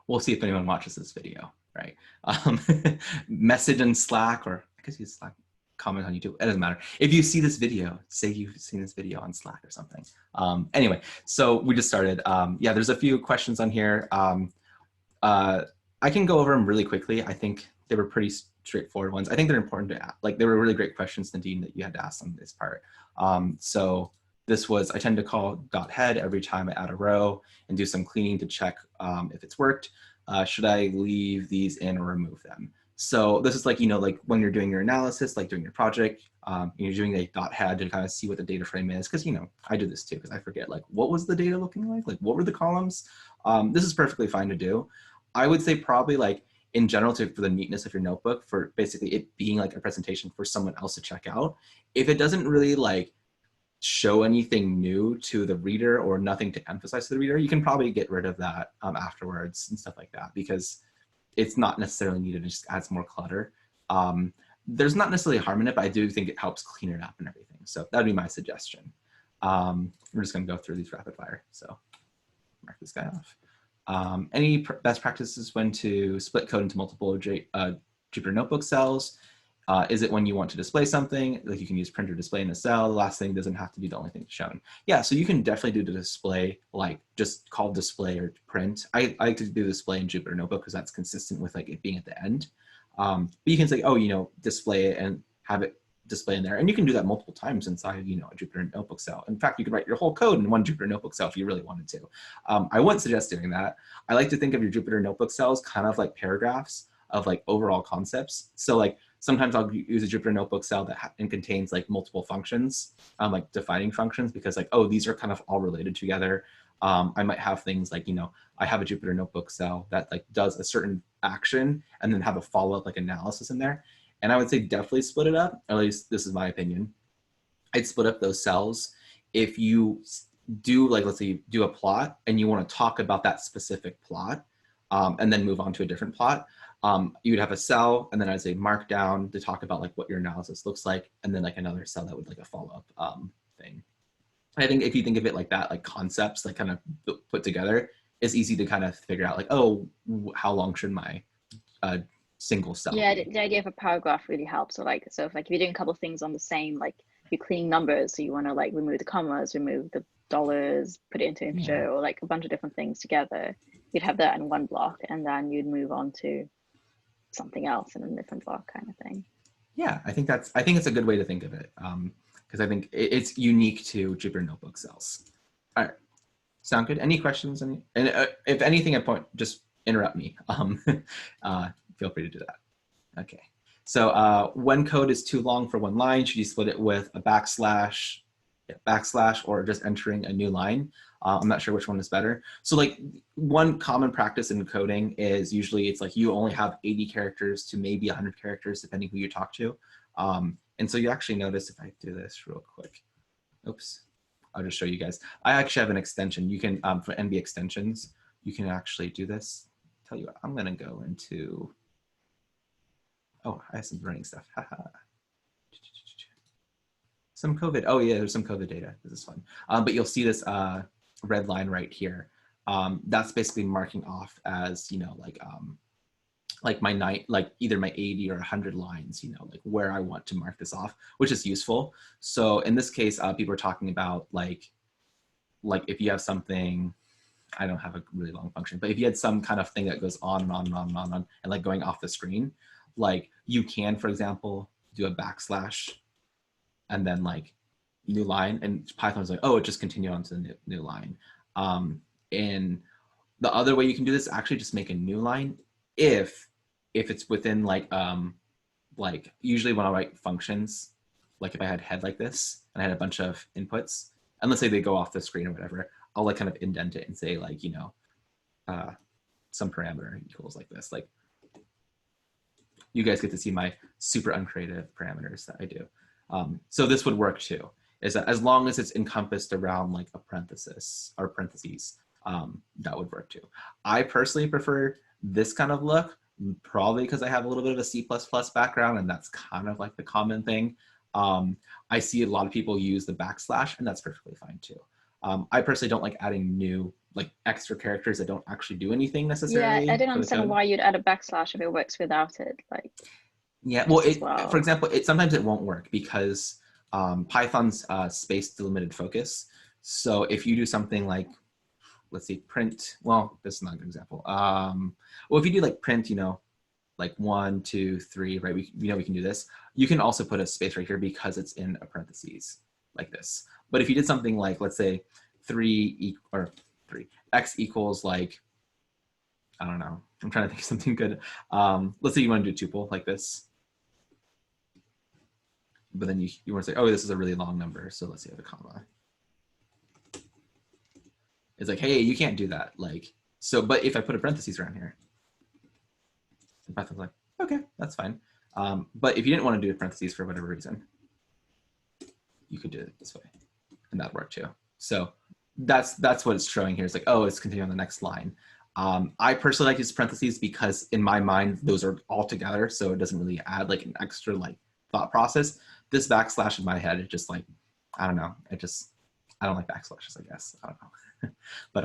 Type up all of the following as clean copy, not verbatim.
we'll see if anyone watches this video, right? Message in Slack, or I guess use Slack, comment on YouTube. It doesn't matter. If you see this video, say you've seen this video on Slack or something. Anyway, so we just started. Yeah, there's a few questions on here. I can go over them really quickly. I think they were pretty straightforward ones. I think they're important to ask. Like, they were really great questions, Nadine, that you had to ask on this part. So this was, I tend to call .head every time I add a row and do some cleaning to check if it's worked. Should I leave these in or remove them? So this is like, you know, like when you're doing your analysis, like doing your project, you're doing a .head to kind of see what the data frame is. Cause, you know, I do this too, because I forget, like, what was the data looking like? Like, what were the columns? This is perfectly fine to do. I would say probably, like, in general, for the neatness of your notebook, for basically it being like a presentation for someone else to check out. If it doesn't really like show anything new to the reader or nothing to emphasize to the reader, you can probably get rid of that afterwards and stuff like that, because it's not necessarily needed. It just adds more clutter. There's not necessarily harm in it, but I do think it helps clean it up and everything. So that'd be my suggestion. We're just gonna go through these rapid fire. So mark this guy off. Any best practices when to split code into multiple Jupyter Notebook cells? Is it when you want to display something, like you can use print or display in a cell? The last thing doesn't have to be the only thing shown. Yeah, so you can definitely do the display, like just call display or print. I like to do display in Jupyter Notebook because that's consistent with like it being at the end. But you can say, oh, you know, display it and have it display in there. And you can do that multiple times inside, you know, a Jupyter Notebook cell. In fact, you could write your whole code in one Jupyter Notebook cell if you really wanted to. I wouldn't suggest doing that. I like to think of your Jupyter Notebook cells kind of like paragraphs of like overall concepts. So like sometimes I'll use a Jupyter Notebook cell that contains like multiple functions, like defining functions, because like, oh, these are kind of all related together. I might have things like, you know, I have a Jupyter Notebook cell that like does a certain action and then have a follow-up like analysis in there. And I would say definitely split it up, at least this is my opinion. I'd split up those cells. If you do, like, let's say you do a plot and you want to talk about that specific plot and then move on to a different plot, you would have a cell and then I'd say markdown to talk about like what your analysis looks like, and then like another cell that would like a follow-up thing. I think if you think of it like that, like concepts like kind of put together, it's easy to kind of figure out like, oh, how long should my single cell Yeah, be? the idea of a paragraph really helps. So if like if you're doing a couple of things on the same, like you're cleaning numbers, so you want to like remove the commas, remove the dollars, put it into integer, or like a bunch of different things together, you'd have that in one block, and then you'd move on to something else in a different block, kind of thing. Yeah, I think it's a good way to think of it, because I think it's unique to Jupyter Notebook cells. All right, sound good? Any questions? And if anything at point, just interrupt me. Feel free to do that. Okay. So when code is too long for one line, should you split it with a backslash, or just entering a new line? I'm not sure which one is better. So like one common practice in coding is usually it's like you only have 80 characters to maybe 100 characters, depending who you talk to. And so you actually notice if I do this real quick, oops, I'll just show you guys. I actually have an extension. You can, for NB extensions, you can actually do this. Tell you what, I'm gonna go into, oh, I have some running stuff. Some COVID. Oh yeah, there's some COVID data. This is fun. But you'll see this red line right here. That's basically marking off as, you know, like my like either my 80 or 100 lines, you know, like where I want to mark this off, which is useful. So in this case, people are talking about like if you have something, I don't have a really long function, but if you had some kind of thing that goes on and on and on and on and like going off the screen, like you can, for example, do a backslash and then like new line, and Python's like, oh, it just continued on to the new line. And the other way you can do this, actually just make a new line if it's within like usually when I write functions, like if I had head like this and I had a bunch of inputs, and let's say they go off the screen or whatever, I'll like kind of indent it and say like, you know, some parameter equals like this. Like you guys get to see my super uncreative parameters that I do. So this would work too, is that as long as it's encompassed around like a parenthesis or parentheses, that would work too. I personally prefer this kind of look, probably because I have a little bit of a C++ background, and that's kind of like the common thing. I see a lot of people use the backslash, and that's perfectly fine too. I personally don't like adding new like extra characters that don't actually do anything Yeah, necessarily I didn't for the understand code. why you'd add a backslash if it works without it, like Yeah, well, just as for well. example, sometimes it won't work because Python's space delimited focus. So if you do something like, let's see, print, well, this is not a good example. Well, if you do like print, like 1, 2, 3, right? We know we can do this. You can also put a space right here because it's in a parentheses like this. But if you did something like, let's say, 3 x equals like, I don't know, I'm trying to think of something good. Let's say you want to do tuple like this. But then you want to say, oh, this is a really long number, so let's say have a comma. It's like, hey, you can't do that. Like, so, but if I put a parentheses around here, Python's like, okay, that's fine. But if you didn't want to do parentheses for whatever reason, you could do it this way, and that worked too. So that's what it's showing here. It's like, oh, it's continuing on the next line. I personally like to use parentheses because in my mind, those are all together, so it doesn't really add like an extra like thought process. This backslash in my head, it just like, I don't know. I don't like backslashes, I guess. I don't know. But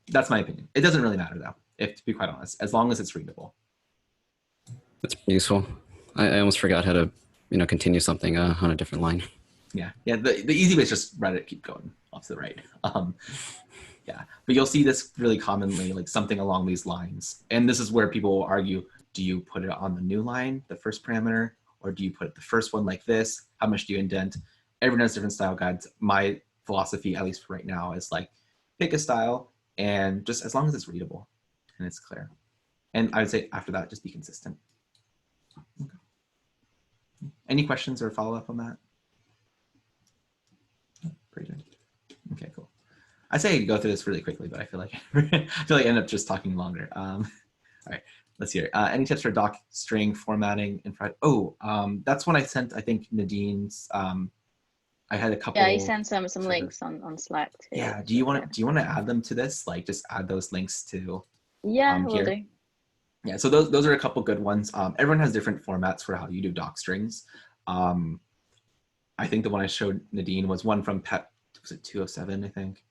that's my opinion. It doesn't really matter though, if to be quite honest, as long as it's readable. That's useful. I almost forgot how to, continue something on a different line. Yeah. The easy way is just write it, keep going off to the right. Yeah, but you'll see this really commonly, like something along these lines. And this is where people will argue, do you put it on the new line, the first parameter, or do you put the first one like this? How much do you indent? Everyone has different style guides. My philosophy, at least for right now, is like pick a style and just as long as it's readable and it's clear. And I would say after that, just be consistent. Okay. Any questions or follow up on that? Pretty good. Okay, cool. I say go through this really quickly, but I feel like I end up just talking longer. All right, let's hear. Any tips for doc string formatting in front? Oh, that's when I sent, I think, Nadine's. I had a couple. Yeah, you sent some links on Slack too. Yeah. Do you want to add them to this? Like, just add those links to. Yeah, will here. do. Yeah. So those are a couple good ones. Everyone has different formats for how you do doc strings. I think the one I showed Nadine was one from PEP. Was it 207? I think.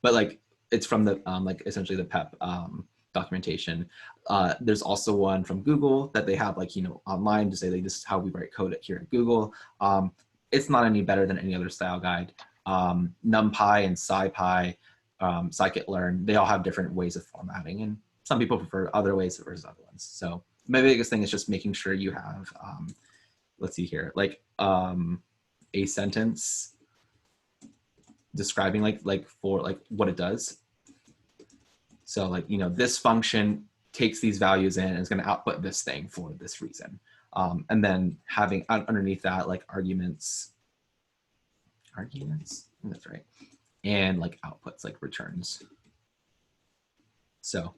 But like it's from the like essentially the PEP documentation. There's also one from Google that they have like online to say like this is how we write code here at Google. It's not any better than any other style guide. NumPy and SciPy, scikit-learn, they all have different ways of formatting, and some people prefer other ways versus other ones. So my biggest thing is just making sure you have let's see here, like a sentence describing like for like what it does. So like, this function takes these values in and is going to output this thing for this reason. And then having underneath that, like arguments, that's right. And like outputs, like returns. So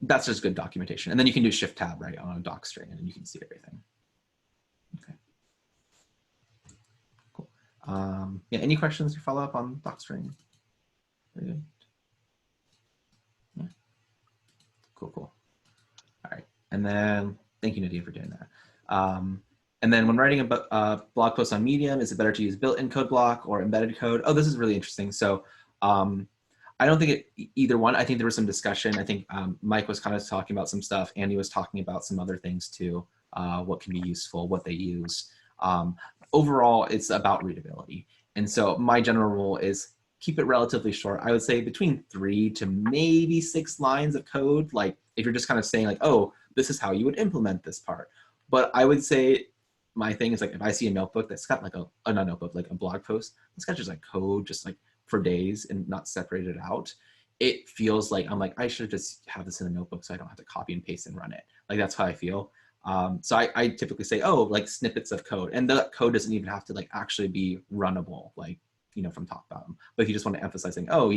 that's just good documentation. And then you can do shift tab right on a doc string and you can see everything. Okay. Cool. Yeah, any questions or follow up on doc string? Very good. Yeah. Cool. All right. And then thank you, Nadine, for doing that. And then when writing a blog post on Medium, is it better to use built-in code block or embedded code? Oh, this is really interesting. So I don't think either one. I think there was some discussion. I think Mike was kind of talking about some stuff. Andy was talking about some other things too, what can be useful, what they use. Overall, it's about readability. And so my general rule is keep it relatively short. I would say between 3 to maybe 6 lines of code. Like if you're just kind of saying like, oh, this is how you would implement this part. But I would say my thing is like, if I see a notebook that's got like not notebook, like a blog post, it's got just like code, just like for days and not separated out. It feels like I'm like, I should just have this in a notebook so I don't have to copy and paste and run it. Like that's how I feel. So I typically say, oh, like snippets of code, and the code doesn't even have to like actually be runnable, like, from top to bottom. But if you just want to emphasize saying, oh,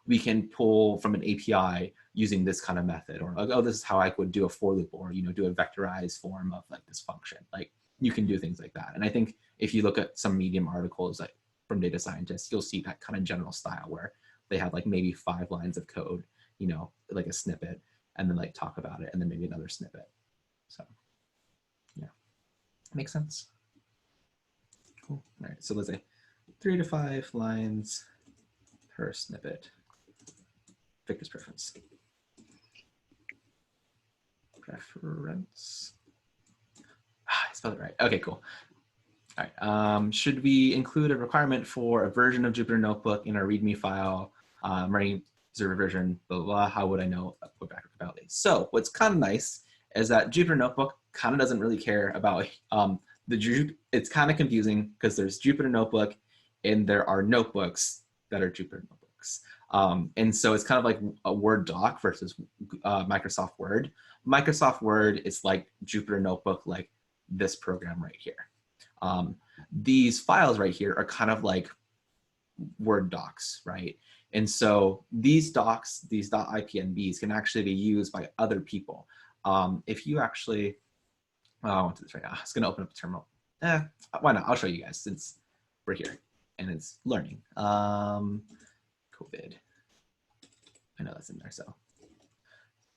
we can pull from an API using this kind of method, or like, oh, this is how I would do a for loop, or, do a vectorized form of like this function. Like you can do things like that. And I think if you look at some Medium articles, like from data scientists, you'll see that kind of general style where they have like maybe 5 lines of code, like a snippet, and then like talk about it, and then maybe another snippet. So yeah, makes sense. Cool. All right, so let's say 3 to 5 lines per snippet. Victor's preference. Preference. I spelled it right. Okay, cool. All right. Should we include a requirement for a version of Jupyter Notebook in our README file? Running server version, blah, blah, blah. How would I know what backup compatibility? So what's kind of nice is that Jupyter Notebook kind of doesn't really care about it's kind of confusing because there's Jupyter Notebook and there are notebooks that are Jupyter Notebooks. And so it's kind of like a Word doc versus Microsoft Word. Microsoft Word is like Jupyter Notebook, like this program right here. These files right here are kind of like Word docs, right? And so these docs, these .ipnbs can actually be used by other people. If you actually, I want to do this right now. It's going to open up a terminal. Why not? I'll show you guys since we're here and it's learning. COVID. I know that's in there. So,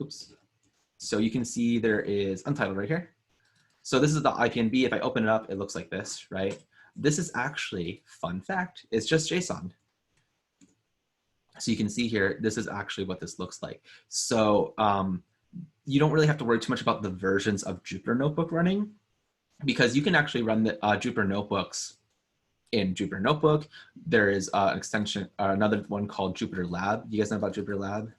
oops. So you can see there is untitled right here. So this is the IPNB. If I open it up, it looks like this, right? This is actually, fun fact, it's just JSON. So you can see here, this is actually what this looks like. So you don't really have to worry too much about the versions of Jupyter Notebook running because you can actually run the Jupyter Notebooks in Jupyter Notebook. There is an extension, another one called Jupyter Lab. You guys know about Jupyter Lab?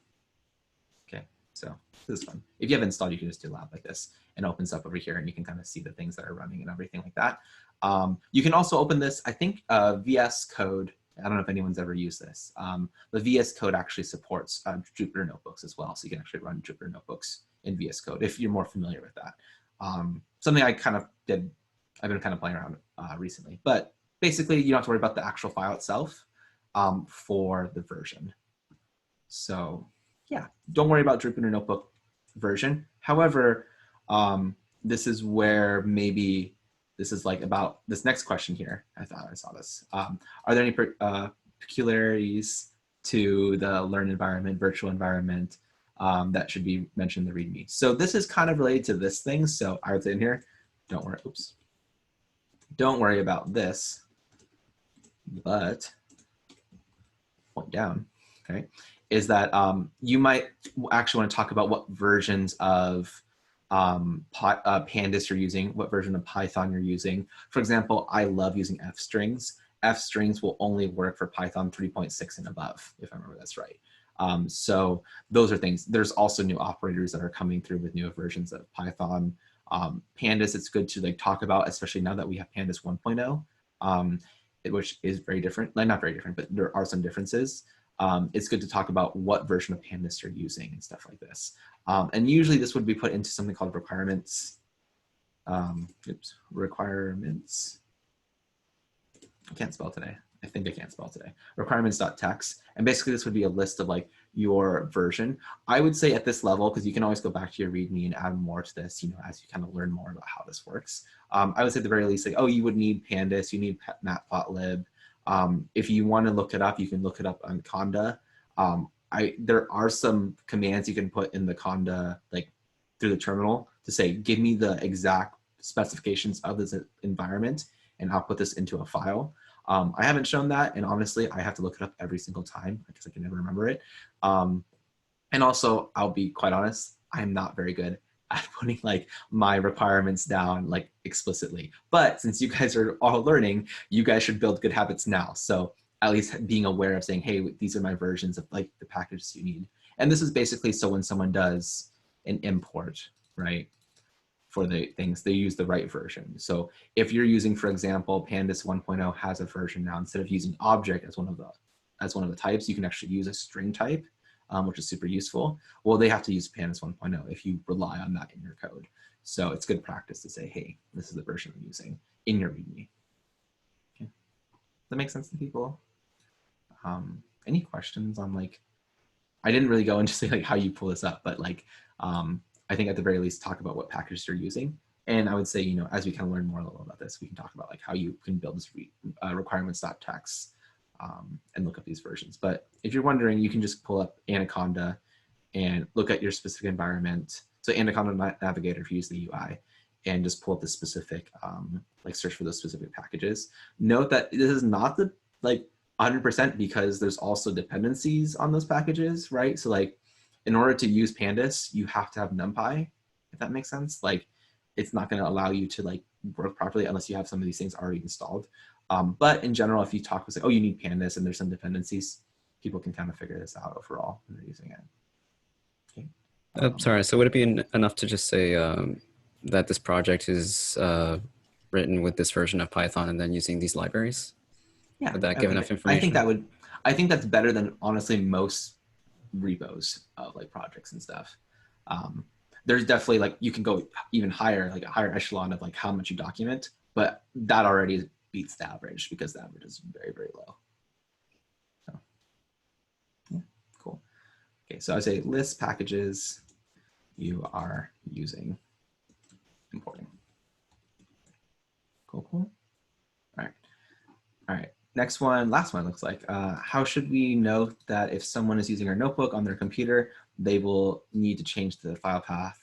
Okay, so this is fun. If you have installed, you can just do Lab like this and it opens up over here and you can kind of see the things that are running and everything like that. You can also open this, I think VS Code, I don't know if anyone's ever used this, but VS Code actually supports Jupyter Notebooks as well. So you can actually run Jupyter Notebooks in VS Code if you're more familiar with that. Something I kind of did, I've been kind of playing around recently, but basically you don't have to worry about the actual file itself for the version. So yeah, don't worry about Jupyter Notebook version. However, this is where maybe this is like about this next question here. I thought I saw this. Are there any peculiarities to the learn environment, virtual environment that should be mentioned in the README? So this is kind of related to this thing. So I would say in here, don't worry, oops. Don't worry about this, but point down, okay, is that you might actually want to talk about what versions of Pandas you're using, what version of Python you're using. For example, I love using f-strings. F-strings will only work for Python 3.6 and above, if I remember that's right. So those are things. There's also new operators that are coming through with newer versions of Python. Pandas, it's good to like talk about, especially now that we have Pandas 1.0, which is very different, like not very different, but there are some differences. It's good to talk about what version of Pandas you're using and stuff like this. And usually this would be put into something called requirements. Requirements. I can't spell today. I think I can't spell today. Requirements.txt. And basically this would be a list of like your version. I would say at this level, because you can always go back to your README and add more to this, you know, as you kind of learn more about how this works. I would say at the very least, like, oh, you would need Pandas, you need Matplotlib. If you want to look it up, you can look it up on Conda. There are some commands you can put in the Conda, like through the terminal to say, give me the exact specifications of this environment and I'll put this into a file. I haven't shown that, and honestly, I have to look it up every single time because I can never remember it. And also, I'll be quite honest, I'm not very good at putting like my requirements down like explicitly. But since you guys are all learning, you guys should build good habits now. So at least being aware of saying, hey, these are my versions of like the packages you need. And this is basically so when someone does an import, right, for the things, they use the right version. So if you're using, for example, Pandas 1.0 has a version now, instead of using object as one of the types, you can actually use a string type, which is super useful. Well, they have to use Pandas 1.0 if you rely on that in your code. So it's good practice to say, hey, this is the version I'm using in your README. Okay. Does that make sense to people? Any questions on like, I didn't really go into say like how you pull this up, but like, I think at the very least talk about what packages you're using. And I would say, you know, as we kind of learn more about this, we can talk about like how you can build this requirements.txt and look up these versions. But if you're wondering, you can just pull up Anaconda and look at your specific environment. So Anaconda Navigator, if you use the UI, and just pull up the specific, like search for those specific packages. Note that this is not the like 100%, because there's also dependencies on those packages, right? So like, in order to use Pandas, you have to have NumPy, if that makes sense. Like, it's not going to allow you to like work properly unless you have some of these things already installed. But in general, if you talk with like, oh, you need Pandas and there's some dependencies, people can kind of figure this out overall when they're using it. Okay. Sorry, so would it be enough to just say that this project is written with this version of Python and then using these libraries? Yeah, Would that give enough information? I think that would, I think that's better than honestly most repos of like projects and stuff. There's definitely like, you can go even higher, like a higher echelon of like how much you document, but that already beats the average because the average is very, very low. So yeah, cool. Okay, so I say list packages you are using, importing. Cool, cool. All right. All right. Next one, last one looks like, how should we know that if someone is using our notebook on their computer, they will need to change the file path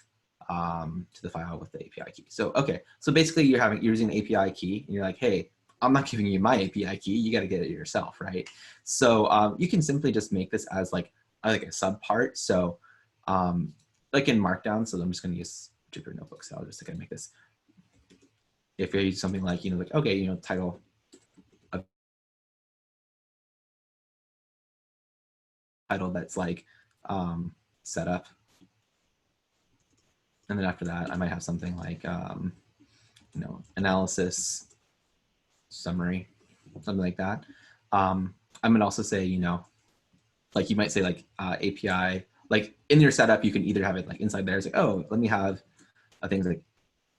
to the file with the API key. So, okay. So basically you're using the API key and you're like, hey, I'm not giving you my API key. You got to get it yourself, right? So you can simply just make this as like a sub part. So like in Markdown, so I'm just going to use Jupyter Notebook. So I'll just make this. If you use something like, like, okay, title that's like set up. And then after that, I might have something like, analysis summary, something like that. I'm gonna also say, like you might say like API, like in your setup, you can either have it like inside there, it's like, oh, let me have things like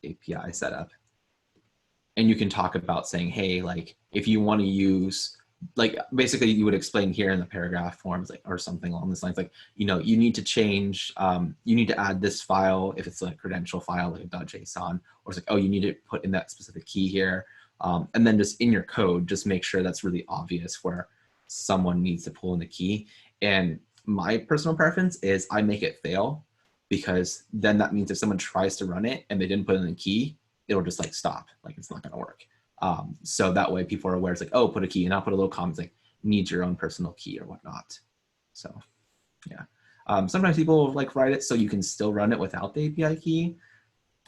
API setup. And you can talk about saying, hey, like if you want to use, like basically you would explain here in the paragraph forms, like, or something along this lines, like, you need to change, you need to add this file if it's a credential file, like a .json, or it's like, oh, you need to put in that specific key here. And then just in your code, just make sure that's really obvious where someone needs to pull in the key. And my personal preference is I make it fail, because then that means if someone tries to run it and they didn't put in the key, it'll just like stop, like it's not gonna work. So that way people are aware, it's like, oh, put a key, and I'll put a little comment like, need your own personal key or whatnot. So yeah. Sometimes people like write it so you can still run it without the API key.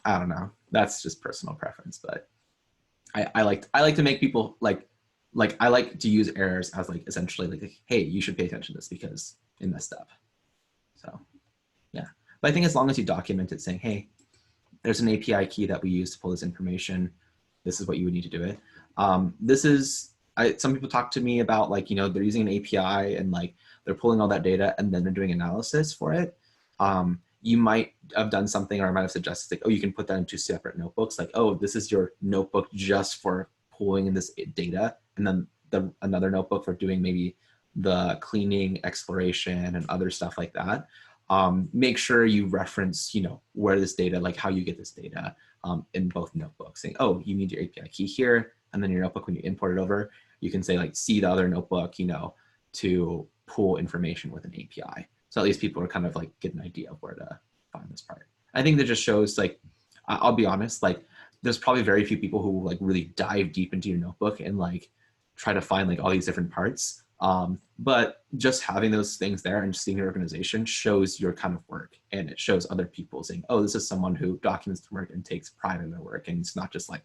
I don't know. That's just personal preference, but I like to make people like I like to use errors as like essentially like, hey, you should pay attention to this because it messed up. So yeah. But I think as long as you document it saying, hey, there's an API key that we use to pull this information, this is what you would need to do it. This is, some people talk to me about like, they're using an API and like they're pulling all that data and then they're doing analysis for it. You might have done something, or I might have suggested like, oh, you can put that into separate notebooks. Like, oh, this is your notebook just for pulling in this data. And then another notebook for doing maybe the cleaning, exploration, and other stuff like that. Make sure you reference, where this data, like how you get this data in both notebooks, saying, oh, you need your API key here. And then your notebook, when you import it over, you can say like, see the other notebook, to pull information with an API. So at least people are kind of like get an idea of where to find this part. I think that just shows like, I'll be honest, like there's probably very few people who like really dive deep into your notebook and like try to find like all these different parts. But just having those things there and seeing your organization shows your kind of work, and it shows other people saying, oh, this is someone who documents the work and takes pride in their work. And it's not just like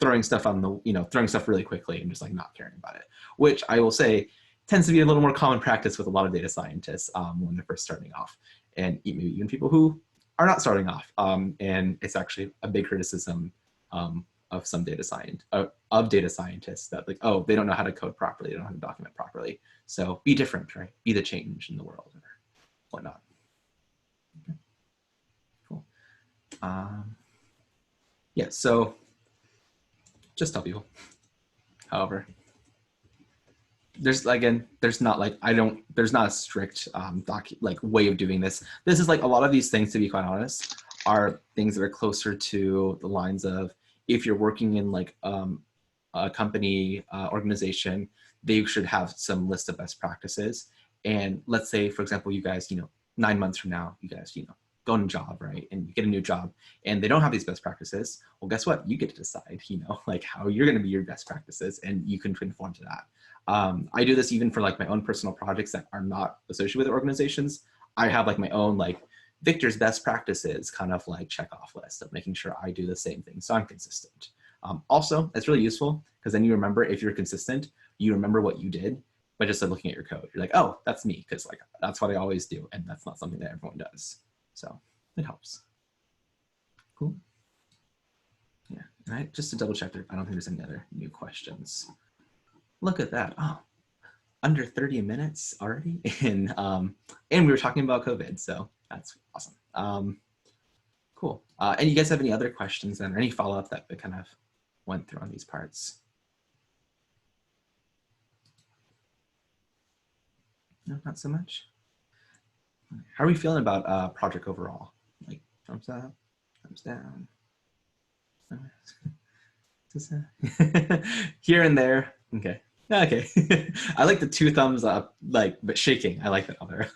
throwing stuff on the, throwing stuff really quickly and just like not caring about it, which I will say tends to be a little more common practice with a lot of data scientists when they're first starting off, and maybe even people who are not starting off. And it's actually a big criticism of some data scientists that like, oh, they don't know how to code properly, they don't know how to document properly. So be different, right? Be the change in the world or whatnot. Okay. Cool. Yeah, so just tell people. However, there's not like, there's not a strict way of doing this. This is like a lot of these things, to be quite honest, are things that are closer to the lines of, if you're working in like a company organization, they should have some list of best practices. And let's say, for example, you guys, 9 months from now, you guys, go on a job, right? And you get a new job and they don't have these best practices. Well, guess what? You get to decide, like how you're going to be your best practices, and you can conform to that. I do this even for like my own personal projects that are not associated with organizations. I have like my own like Victor's best practices kind of like check off list of making sure I do the same thing so I'm consistent. Also, it's really useful because then you remember if you're consistent, you remember what you did by just looking at your code. You're like, oh, that's me, because like that's what I always do, and that's not something that everyone does. So it helps. Cool. Yeah, all right. Just to double check there, I don't think there's any other new questions. Look at that. Oh, under 30 minutes already, and we were talking about COVID, so that's awesome. Cool. And you guys have any other questions then, or any follow-up that we kind of went through on these parts? No, not so much. How are we feeling about project overall? Like thumbs up, thumbs down. Here and there. Okay. Okay. I like the 2 thumbs up, like, but shaking. I like that other.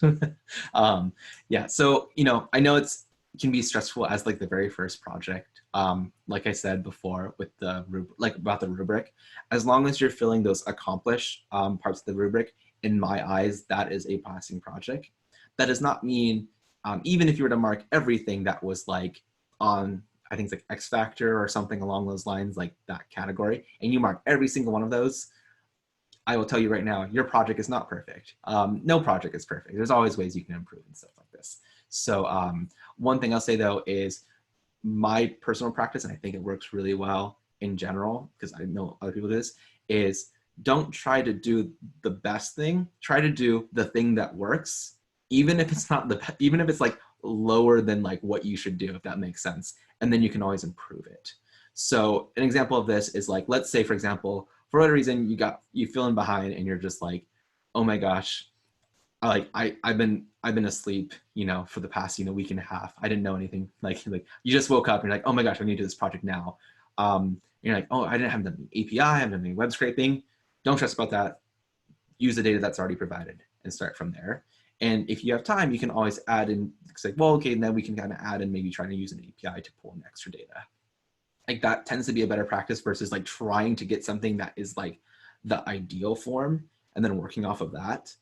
Yeah. So, you know, I know it can be stressful as like the very first project. Like I said before with the about the rubric, as long as you're filling those accomplished parts of the rubric, in my eyes, that is a passing project. That does not mean, even if you were to mark everything that was like on, I think it's like X Factor or something along those lines, like that category, and you mark every single one of those, I will tell you right now, your project is not perfect. No project is perfect. There's always ways you can improve and stuff like this. So one thing I'll say though is my personal practice, and I think it works really well in general, because I know other people do this, is don't try to do the best thing. Try to do the thing that works, even if it's not even if it's like lower than like what you should do, if that makes sense. And then you can always improve it. So an example of this is like, let's say for example, for whatever reason you feeling behind and you're just like, oh my gosh, like I've been asleep, you know, for the past, you know, week and a half. I didn't know anything. Like you just woke up and you're like, oh my gosh, I need to do this project now. You're like, oh, I haven't done the API, I haven't done any web scraping. Don't stress about that. Use the data that's already provided and start from there. And if you have time, you can always add in, it's like, well, okay, and then we can kind of add and maybe try to use an API to pull in extra data. Like that tends to be a better practice versus like trying to get something that is like the ideal form and then working off of that.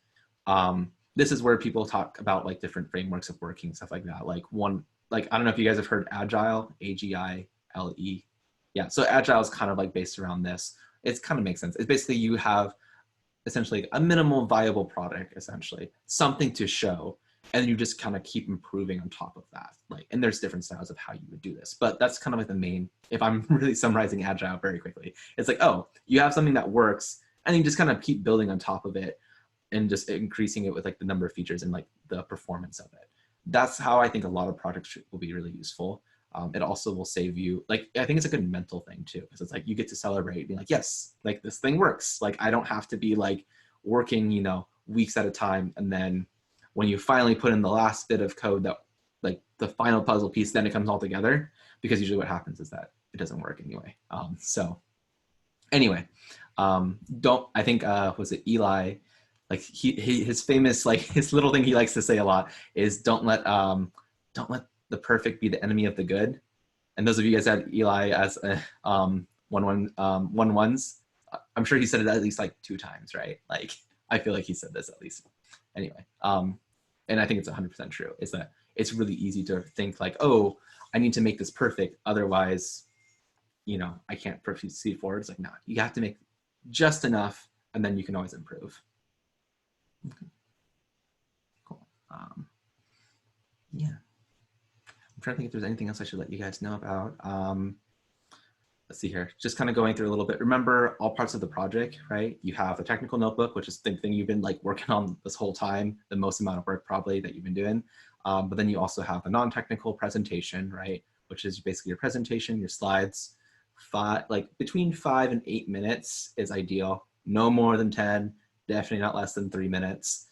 This is where people talk about like different frameworks of working, stuff like that. Like I don't know if you guys have heard Agile, A-G-I-L-E. Yeah, so Agile is kind of like based around this. It kind of makes sense. It's basically you have essentially a minimal viable product, essentially, something to show, and you just kind of keep improving on top of that. Like, and there's different styles of how you would do this, but that's kind of like the main, if I'm really summarizing Agile very quickly, it's like, oh, you have something that works, and you just kind of keep building on top of it and just increasing it with like the number of features and like the performance of it. That's how I think a lot of projects will be really useful. It also will save you, like, I think it's a good mental thing too, because it's like you get to celebrate, being like, yes, like this thing works. Like I don't have to be like working, you know, weeks at a time. And then when you finally put in the last bit of code that like the final puzzle piece, then it comes all together, because usually what happens is that it doesn't work anyway. So anyway, I think, was it Eli? Like his famous, like his little thing he likes to say a lot is don't let the perfect be the enemy of the good. And those of you guys that had Eli as a one ones, I'm sure he said it at least like 2 times, right? Like I feel like he said this at least. Anyway, and I think it's 100% true, is that it's really easy to think like, oh, I need to make this perfect, otherwise, you know, I can't proceed forward. It's like, no, you have to make just enough, and then you can always improve. Okay. Cool. Yeah. I'm trying to think if there's anything else I should let you guys know about. Let's see here, just kind of going through a little bit. Remember all parts of the project, right? You have a technical notebook, which is the thing you've been like working on this whole time, the most amount of work probably that you've been doing. But then you also have a non-technical presentation, right? Which is basically your presentation, your slides. Like between 5 and 8 minutes is ideal. No more than 10, definitely not less than 3 minutes.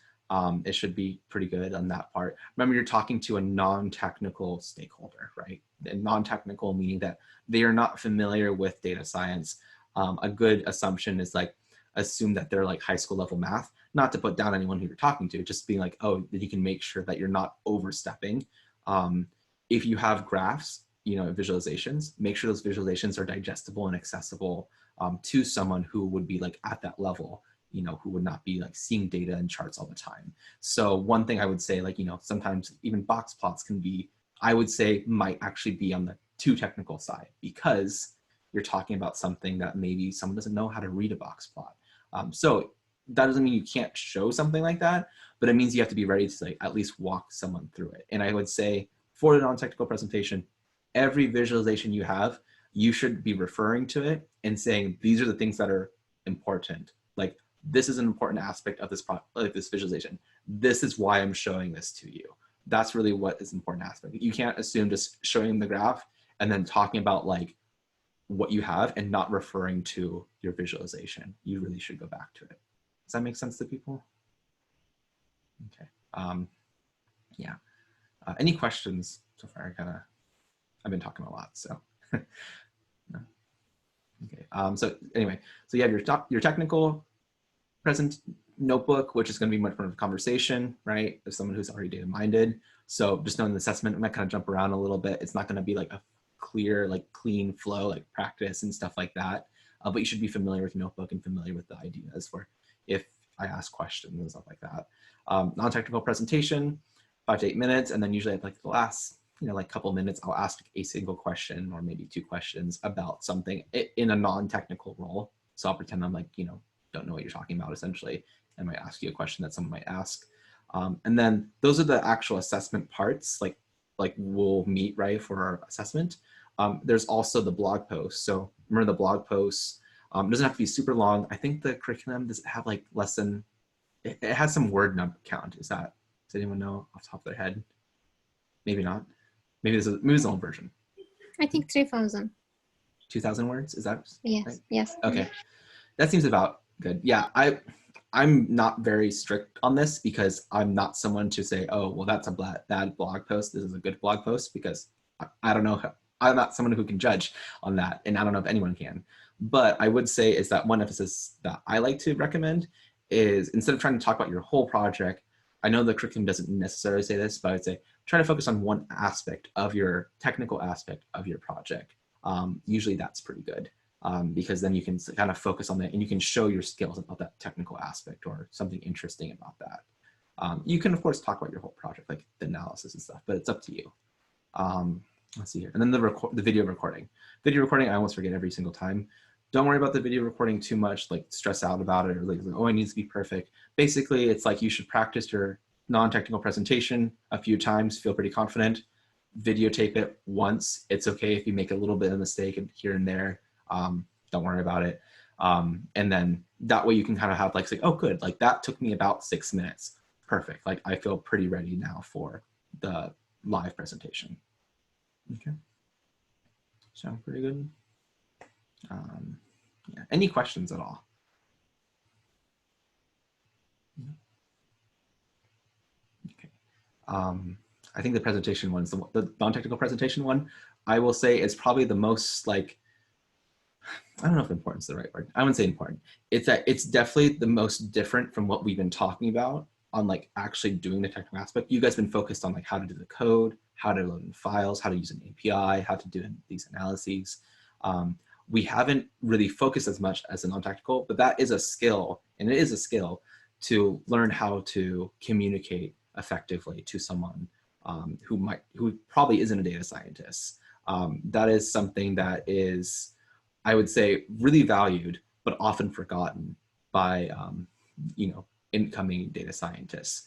It should be pretty good on that part. Remember, you're talking to a non-technical stakeholder, right? And non-technical meaning that they are not familiar with data science. A good assumption is like, assume that they're like high school level math, not to put down anyone who you're talking to, just being like, oh, that you can make sure that you're not overstepping. If you have graphs, you know, visualizations, make sure those visualizations are digestible and accessible to someone who would be like at that level. who would not be like seeing data and charts all the time. So one thing I would say, like, sometimes even box plots can be, I would say, might actually be on the too technical side, because you're talking about something that maybe someone doesn't know how to read a box plot. So that doesn't mean you can't show something like that, but it means you have to be ready to like at least walk someone through it. And I would say for the non-technical presentation, every visualization you have, you should be referring to it and saying, these are the things that are important. Like, this is an important aspect of this this visualization. This is why I'm showing this to you. That's really what is important aspect. You can't assume just showing the graph and then talking about like what you have and not referring to your visualization. You really should go back to it. Does that make sense to people? Okay. Yeah. Any questions so far? I've been talking a lot, so. No. Okay. So anyway, so you have your technical present notebook, which is going to be much more of a conversation, right? As someone who's already data minded. So just knowing the assessment, it might kind of jump around a little bit. It's not going to be like a clear, like clean flow, like practice and stuff like that. But you should be familiar with notebook and familiar with the ideas for if I ask questions and stuff like that. Non-technical presentation, 5 to 8 minutes. And then usually at like the last, like couple minutes, I'll ask a single question or maybe 2 questions about something in a non-technical role. So I'll pretend I'm like, don't know what you're talking about essentially. I might ask you a question that someone might ask. And then those are the actual assessment parts, like we'll meet, right, for our assessment. There's also the blog post. So remember the blog posts, it doesn't have to be super long. I think the curriculum, does it have like less than, it has some word number count. Does anyone know off the top of their head? Maybe not. Maybe there's an old version. I think 3,000. 2,000 words, is that Yes, right? yes. Okay, that seems about good. Yeah, I'm not very strict on this because I'm not someone to say, oh, well, that's a bad blog post. This is a good blog post, because I don't know. I'm not someone who can judge on that, and I don't know if anyone can. But I would say is that one emphasis that I like to recommend is, instead of trying to talk about your whole project, I know the curriculum doesn't necessarily say this, but I'd say try to focus on one aspect of your technical aspect of your project. Usually that's pretty good. Because then you can kind of focus on that and you can show your skills about that technical aspect or something interesting about that. You can, of course, talk about your whole project, like the analysis and stuff, but it's up to you. Let's see here. And then the video recording. Video recording, I almost forget every single time. Don't worry about the video recording too much, like stress out about it or like, oh, it needs to be perfect. Basically, it's like you should practice your non-technical presentation a few times, feel pretty confident, videotape it once. It's okay if you make a little bit of mistake here and there. Don't worry about it. And then that way you can kind of have like, say, oh, good. Like that took me about 6 minutes. Perfect. Like I feel pretty ready now for the live presentation. Okay. Sound pretty good. Yeah. Any questions at all? Okay. I think the presentation one is the non-technical presentation one, I will say is probably the most like, I don't know if important is the right word. I wouldn't say important. It's that it's definitely the most different from what we've been talking about on like actually doing the technical aspect. You guys have been focused on like how to do the code, how to load in files, how to use an API, how to do these analyses. We haven't really focused as much as the non-technical, but that is a skill, and it is a skill to learn how to communicate effectively to someone who probably isn't a data scientist. That is something that is, I would say, really valued, but often forgotten by incoming data scientists.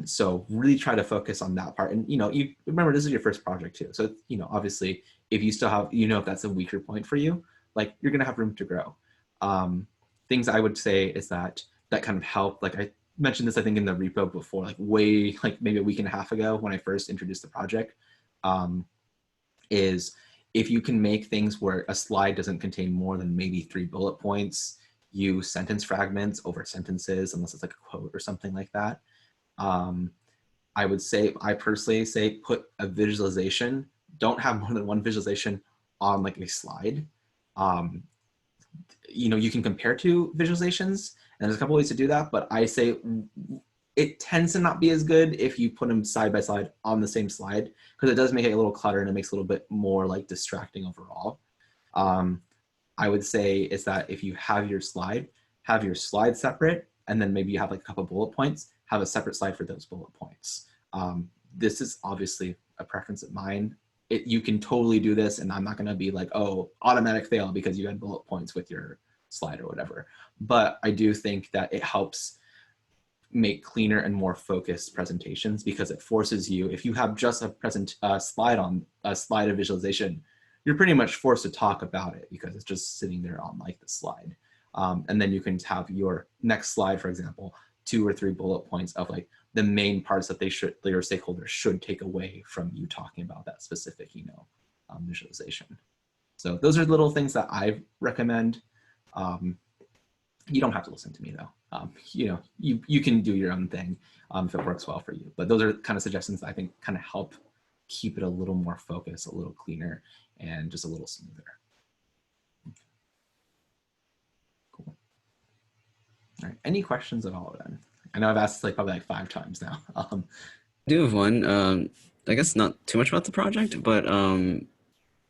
So really try to focus on that part. And you remember this is your first project too. So obviously, if you still have, if that's a weaker point for you, like you're gonna have room to grow. Things I would say is that kind of help. Like I mentioned this, I think in the repo before, like maybe a week and a half ago when I first introduced the project, is if you can make things where a slide doesn't contain more than maybe 3 bullet points, use sentence fragments over sentences, unless it's like a quote or something like that. I personally say put a visualization, don't have more than one visualization on like a slide. You can compare 2 visualizations, and there's a couple ways to do that, but I say it tends to not be as good if you put them side by side on the same slide, because it does make it a little cluttered and it makes it a little bit more like distracting overall. I would say is that if you have your slide, have your slides separate, and then maybe you have like a couple bullet points, have a separate slide for those bullet points. This is obviously a preference of mine. You can totally do this, and I'm not gonna be like, oh, automatic fail because you had bullet points with your slide or whatever. But I do think that it helps make cleaner and more focused presentations, because it forces you, if you have just a slide of visualization, you're pretty much forced to talk about it because it's just sitting there on like the slide. And then you can have your next slide, for example, 2 or 3 bullet points of like the main parts that your stakeholders should take away from you talking about that specific, visualization. So those are little things that I recommend. You don't have to listen to me though. You can do your own thing if it works well for you. But those are kind of suggestions that I think kind of help keep it a little more focused, a little cleaner, and just a little smoother. Cool. All right. Any questions at all then? I know I've asked like probably like 5 times now. I do have one. I guess not too much about the project, but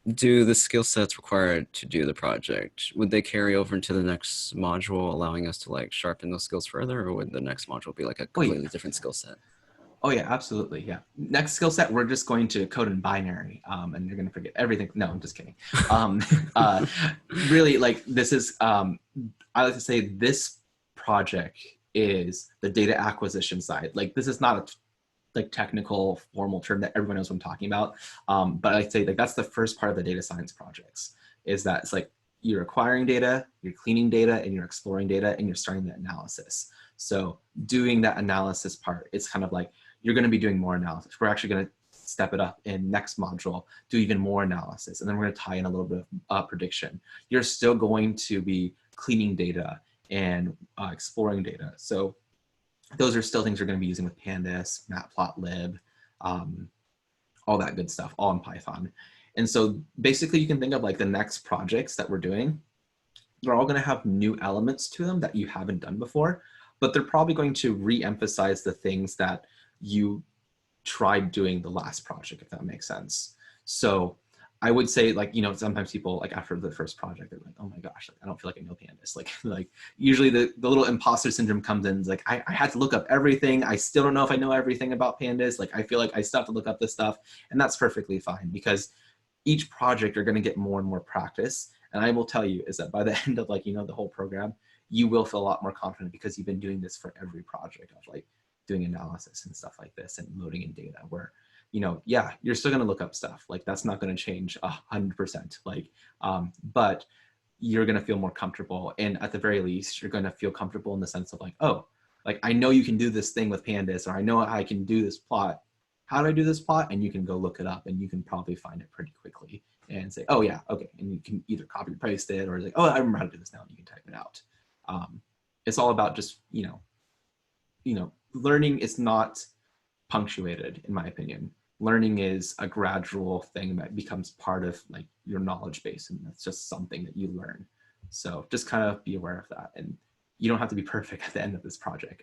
do the skill sets required to do the project, would they carry over into the next module, allowing us to like sharpen those skills further, or would the next module be like a completely different skill set? Oh yeah, absolutely. Yeah. Next skill set, we're just going to code in binary, and you're going to forget everything. No, I'm just kidding. Really, like this is, I like to say this project is the data acquisition side. Like this is not a technical formal term that everyone knows what I'm talking about. But I'd say like that's the first part of the data science projects, is that it's like you're acquiring data, you're cleaning data, and you're exploring data, and you're starting the analysis. So doing that analysis part, it's kind of like you're going to be doing more analysis. We're actually going to step it up in next module, do even more analysis, and then we're going to tie in a little bit of prediction. You're still going to be cleaning data and exploring data. So those are still things you're going to be using with Pandas, Matplotlib, all that good stuff, all in Python. And so basically you can think of like the next projects that we're doing, they're all going to have new elements to them that you haven't done before, but they're probably going to re-emphasize the things that you tried doing the last project, if that makes sense. So I would say like, sometimes people like after the first project, they're like, oh my gosh, like, I don't feel like I know Pandas. Like usually the little imposter syndrome comes in. It's like, I had to look up everything. I still don't know if I know everything about Pandas. Like, I feel like I still have to look up this stuff, and that's perfectly fine, because each project you're going to get more and more practice. And I will tell you is that by the end of like, the whole program, you will feel a lot more confident because you've been doing this for every project of like doing analysis and stuff like this and loading in data where, yeah, you're still going to look up stuff. Like that's not going to change 100%. Like, but you're going to feel more comfortable. And at the very least, you're going to feel comfortable in the sense of like, oh, like I know you can do this thing with Pandas, or I know I can do this plot. How do I do this plot? And you can go look it up, and you can probably find it pretty quickly and say, oh yeah, okay. And you can either copy or paste it, or like, oh, I remember how to do this now, and you can type it out. It's all about just, learning is not punctuated, in my opinion. Learning is a gradual thing that becomes part of like your knowledge base, and that's just something that you learn. So just kind of be aware of that, and you don't have to be perfect at the end of this project,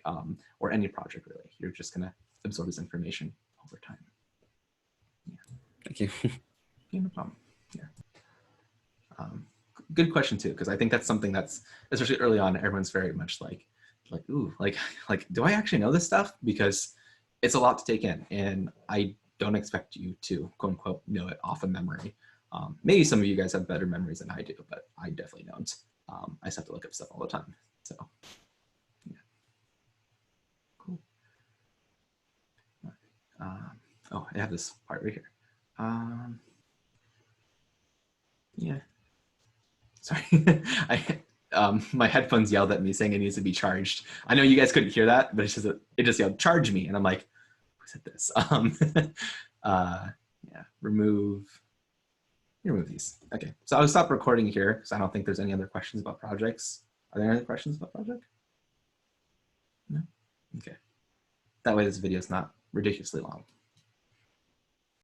or any project really. You're just gonna absorb this information over time. Yeah. Thank you. Yeah, no problem. Yeah. Good question too, because I think that's something that's, especially early on, everyone's very much like, ooh, like, do I actually know this stuff? Because it's a lot to take in, and I don't expect you to quote unquote know it off of memory. Maybe some of you guys have better memories than I do, but I definitely don't. I just have to look up stuff all the time. So, yeah. Cool. Oh, I have this part right here. Yeah. Sorry, my headphones yelled at me saying it needs to be charged. I know you guys couldn't hear that, but it just yelled, charge me. And I'm like, who said this? Yeah, remove these. Okay, so I'll stop recording here because I don't think there's any other questions about projects. Are there any other questions about project? No? Okay. That way this video is not ridiculously long.